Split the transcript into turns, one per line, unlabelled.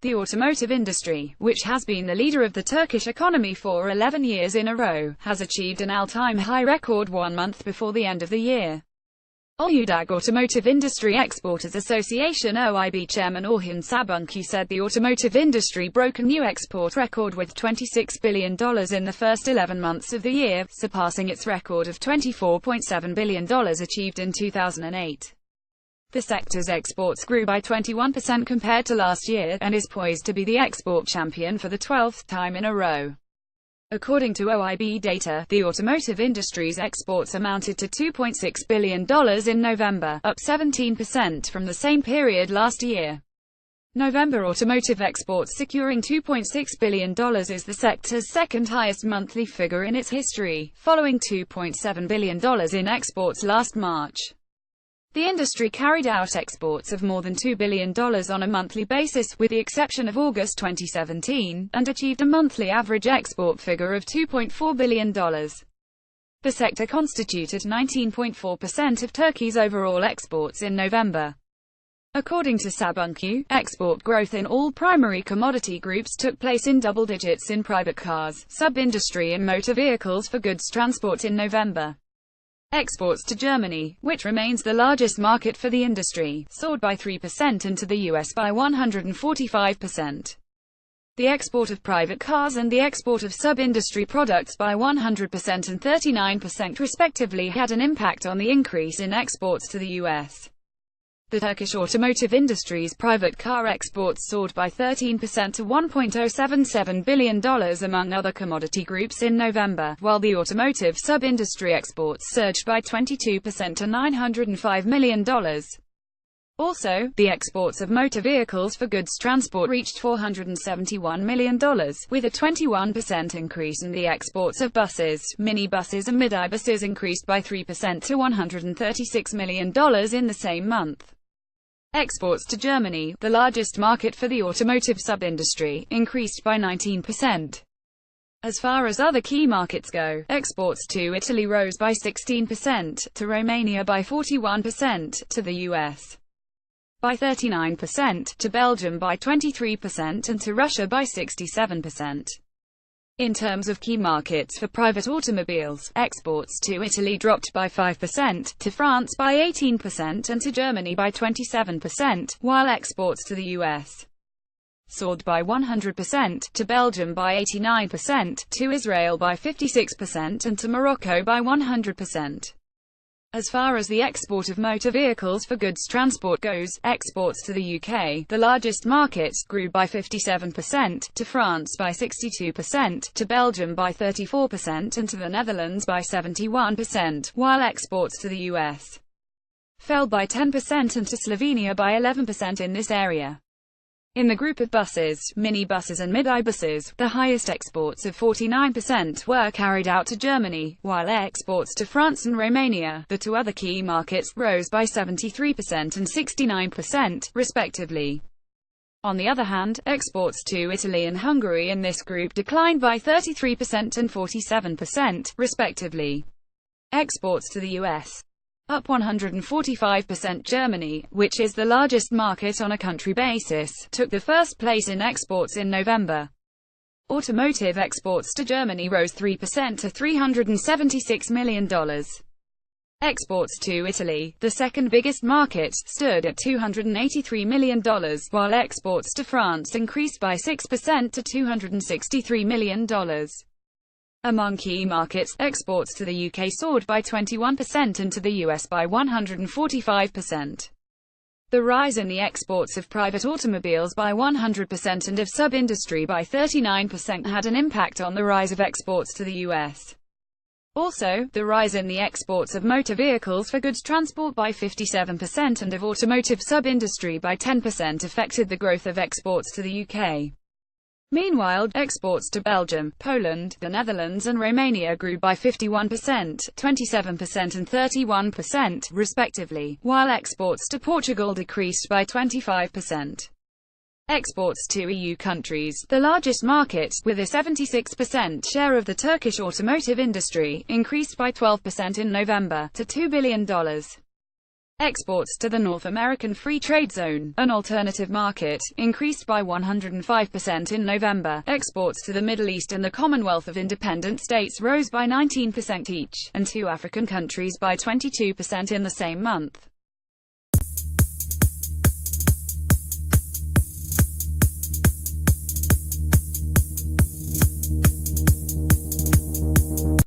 The automotive industry, which has been the leader of the Turkish economy for 11 years in a row, has achieved an all-time high record 1 month before the end of the year. Uludag Automotive Industry Exporters Association OIB Chairman Orhan Sabuncu said the automotive industry broke a new export record with $26 billion in the first 11 months of the year, surpassing its record of $24.7 billion achieved in 2008. The sector's exports grew by 21% compared to last year, and is poised to be the export champion for the 12th time in a row. According to OIB data, the automotive industry's exports amounted to $2.6 billion in November, up 17% from the same period last year. November automotive exports securing $2.6 billion is the sector's second highest monthly figure in its history, following $2.7 billion in exports last March. The industry carried out exports of more than $2 billion on a monthly basis, with the exception of August 2017, and achieved a monthly average export figure of $2.4 billion. The sector constituted 19.4% of Turkey's overall exports in November. According to Sabuncu, export growth in all primary commodity groups took place in double digits in private cars, sub-industry and motor vehicles for goods transport in November. Exports to Germany, which remains the largest market for the industry, soared by 3% and to the US by 145%. The export of private cars and the export of sub-industry products by 100% and 39% respectively had an impact on the increase in exports to the US. The Turkish automotive industry's private car exports soared by 13% to $1.077 billion among other commodity groups in November, while the automotive sub-industry exports surged by 22% to $905 million. Also, the exports of motor vehicles for goods transport reached $471 million, with a 21% increase, and the exports of buses, minibuses and midibuses increased by 3% to $136 million in the same month. Exports to Germany, the largest market for the automotive sub-industry, increased by 19%. As far as other key markets go, exports to Italy rose by 16%, to Romania by 41%, to the US by 39%, to Belgium by 23%, and to Russia by 67%. In terms of key markets for private automobiles, exports to Italy dropped by 5%, to France by 18%, and to Germany by 27%, while exports to the US soared by 100%, to Belgium by 89%, to Israel by 56%, and to Morocco by 100%. As far as the export of motor vehicles for goods transport goes, exports to the UK, the largest market, grew by 57%, to France by 62%, to Belgium by 34%, and to the Netherlands by 71%, while exports to the US fell by 10% and to Slovenia by 11% in this area. In the group of buses, minibuses and midibuses, the highest exports of 49% were carried out to Germany, while exports to France and Romania, the two other key markets, rose by 73% and 69%, respectively. On the other hand, exports to Italy and Hungary in this group declined by 33% and 47%, respectively. Exports to the US up 145%. Germany, which is the largest market on a country basis, took the first place in exports in November. Automotive exports to Germany rose 3% to $376 million. Exports to Italy, the second biggest market, stood at $283 million, while exports to France increased by 6% to $263 million. Among key markets, exports to the UK soared by 21% and to the US by 145%. The rise in the exports of private automobiles by 100% and of sub-industry by 39% had an impact on the rise of exports to the US. Also, the rise in the exports of motor vehicles for goods transport by 57% and of automotive sub-industry by 10% affected the growth of exports to the UK. Meanwhile, exports to Belgium, Poland, the Netherlands and Romania grew by 51%, 27% and 31%, respectively, while exports to Portugal decreased by 25%. Exports to EU countries, the largest market, with a 76% share of the Turkish automotive industry, increased by 12% in November, to $2 billion. Exports to the North American Free Trade Zone, an alternative market, increased by 105% in November. Exports to the Middle East and the Commonwealth of Independent States rose by 19% each, and to African countries by 22% in the same month.